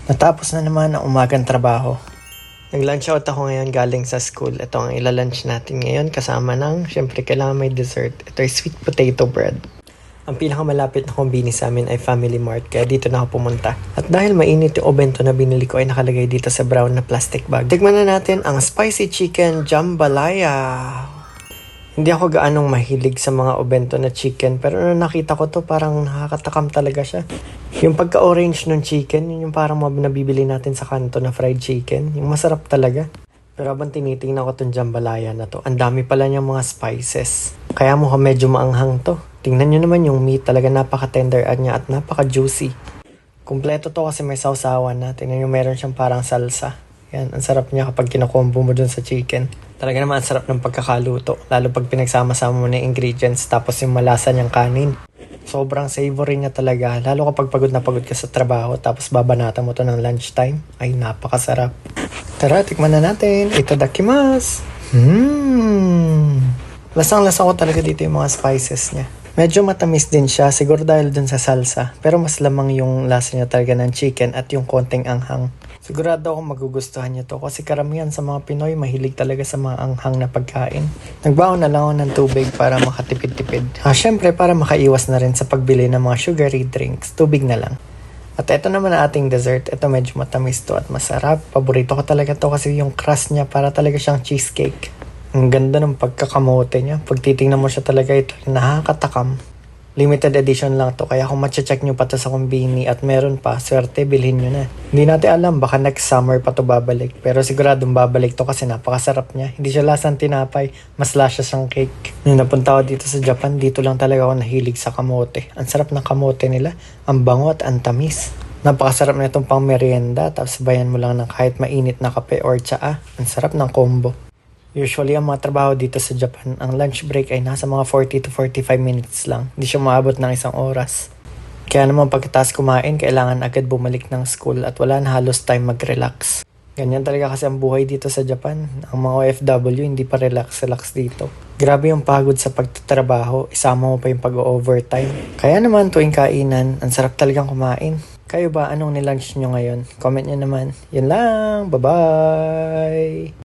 Natapos na naman ang umagang trabaho. Nag-lunch out ako ngayon galing sa school. Ito ang ilalunch natin ngayon kasama ng, syempre kailangan may dessert. Ito ay sweet potato bread. Ang pinakamalapit na kombini sa amin ay Family Mart, kaya dito na ako pumunta. At dahil mainit yung obento na binili ko ay nakalagay dito sa brown na plastic bag. Tikman na natin ang spicy chicken jambalaya. Hindi ako gaanong mahilig sa mga obento na chicken, pero nung nakita ko to parang nakakatakam talaga siya. Yung pagka-orange ng chicken, yun yung parang nabibili natin sa kanto na fried chicken. Yung masarap talaga. Pero habang tinitingnan ko tong jambalaya na to, ang dami pala niyang mga spices. Kaya mukhang medyo maanghang to. Tingnan nyo naman yung meat, talaga napaka-tender niya at napaka-juicy. Kumpleto to kasi may sausawan na. Tingnan nyo meron siyang parang salsa. Yan, ang sarap niya kapag kinakombo mo dun sa chicken. Talaga naman ang sarap ng pagkakaluto. Lalo pag pinagsama-sama mo na yung ingredients tapos yung malasa niyang kanin. Sobrang savory niya talaga. Lalo kapag pagod na pagod ka sa trabaho tapos babanatan mo to ng lunchtime. Ay, napakasarap. Tara, tikman na natin. Itadakimasu! Lasang-lasa ko talaga dito yung mga spices niya. Medyo matamis din siya, siguro dahil dun sa salsa. Pero mas lamang yung lasa niya talaga ng chicken at yung konting anghang. Sigurado akong magugustuhan niyo to kasi karamihan sa mga Pinoy mahilig talaga sa mga anghang na pagkain. Nagbaon na lang ako ng tubig para makatipid-tipid. Syempre para makaiwas na rin sa pagbili ng mga sugary drinks, tubig na lang. At ito naman ang ating dessert. Ito medyo matamis to at masarap. Paborito ko talaga to kasi yung crust niya para talaga siyang cheesecake. Ang ganda ng pagkakamote niya. Pag titingnan mo siya talaga ito, nakakatakam. Limited edition lang to, kaya kung matcha-check nyo pa to sa kumbini at meron pa, swerte, bilhin nyo na. Hindi natin alam, baka next summer pa to babalik. Pero siguradong babalik to kasi napakasarap niya. Hindi siya lasang tinapay, mas lasa siyang cake. Nung napunta ako dito sa Japan, dito lang talaga ako nahilig sa kamote. Ang sarap ng kamote nila, ang bango at ang tamis. Napakasarap na itong pang merienda, tapos bayan mo lang ng kahit mainit na kape or tsaa. Ang sarap ng combo. Usually, ang mga trabaho dito sa Japan, ang lunch break ay nasa mga 40 to 45 minutes lang. Hindi siya maabot ng 1 oras. Kaya naman pagkatapos kumain, kailangan agad bumalik ng school at wala na halos time mag-relax. Ganyan talaga kasi ang buhay dito sa Japan. Ang mga OFW hindi pa relax dito. Grabe yung pagod sa pagtatrabaho, isama mo pa yung pag-overtime. Kaya naman tuwing kainan, ang sarap talagang kumain. Kayo ba, anong nilunch nyo ngayon? Comment nyo naman. Yan lang, bye-bye!